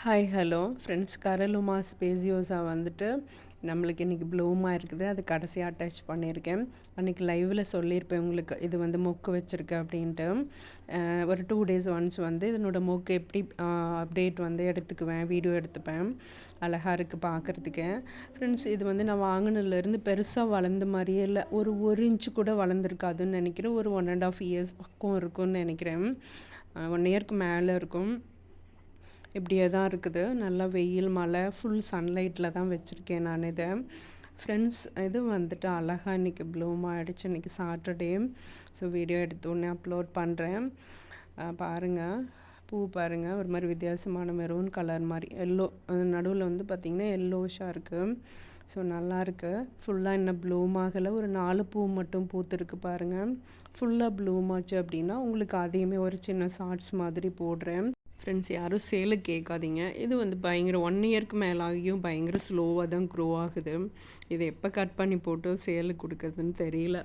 Hi hello friends. Caralluma speciosa வந்துட்டு நம்மளுக்கு இன்றைக்கி ப்ளூமாக இருக்குது. அது கடைசியாக அட்டாச் பண்ணியிருக்கேன். அன்றைக்கி லைவில் சொல்லியிருப்பேன் உங்களுக்கு, இது வந்து மொக்கு வச்சுருக்கு அப்படின்ட்டு. ஒரு 2 days ஒன்ஸ் வந்து இதனோட மொக்கு எப்படி அப்டேட் வந்து எடுத்துக்குவேன், வீடியோ எடுத்துப்பேன். அழகாக இருக்குது பார்க்குறதுக்கு. ஃப்ரெண்ட்ஸ், இது வந்து நான் வாங்கினதுலேருந்து பெருசாக வளர்ந்த மாதிரியே இல்லை. ஒரு இன்ச்சு கூட வளர்ந்துருக்காதுன்னு நினைக்கிறேன். ஒரு 1.5 years பக்கம் இருக்கும்னு நினைக்கிறேன். 1 yearக்கு மேலே இருக்கும். இப்படியே தான் இருக்குது. நல்லா வெயில், மழை, ஃபுல் சன்லைட்டில் தான் வச்சுருக்கேன் நான் இதை. ஃப்ரெண்ட்ஸ், இது வந்துட்டு அழகாக இன்றைக்கி ப்ளூம் ஆகிடுச்சு. இன்றைக்கி சாட்டர்டே. ஸோ வீடியோ எடுத்து உடனே அப்லோட் பண்ணுறேன். பாருங்கள், பூ பாருங்கள், ஒரு மாதிரி வித்தியாசமான மெரூன் கலர் மாதிரி எல்லோ, நடுவில் வந்து பார்த்திங்கன்னா எல்லோஷாக இருக்குது. ஸோ நல்லாயிருக்கு. ஃபுல்லாக இன்னும் ப்ளூம் ஆகலை. ஒரு 4 பூ மட்டும் பூத்துருக்கு பாருங்கள். ஃபுல்லாக ப்ளூம் ஆச்சு அப்படின்னா உங்களுக்கு அதையுமே ஒரு சின்ன ஷார்ட்ஸ் மாதிரி போடுறேன். ஃப்ரெண்ட்ஸ், யாரும் சேலுக்கு கேட்காதீங்க. இது வந்து பயங்கர 1 yearக்கு மேலாகியும் பயங்கர ஸ்லோவாக தான் க்ரோ ஆகுது. இதை எப்போ கட் பண்ணி போட்டு சேலுக்கு கொடுக்குறதுன்னு தெரியல.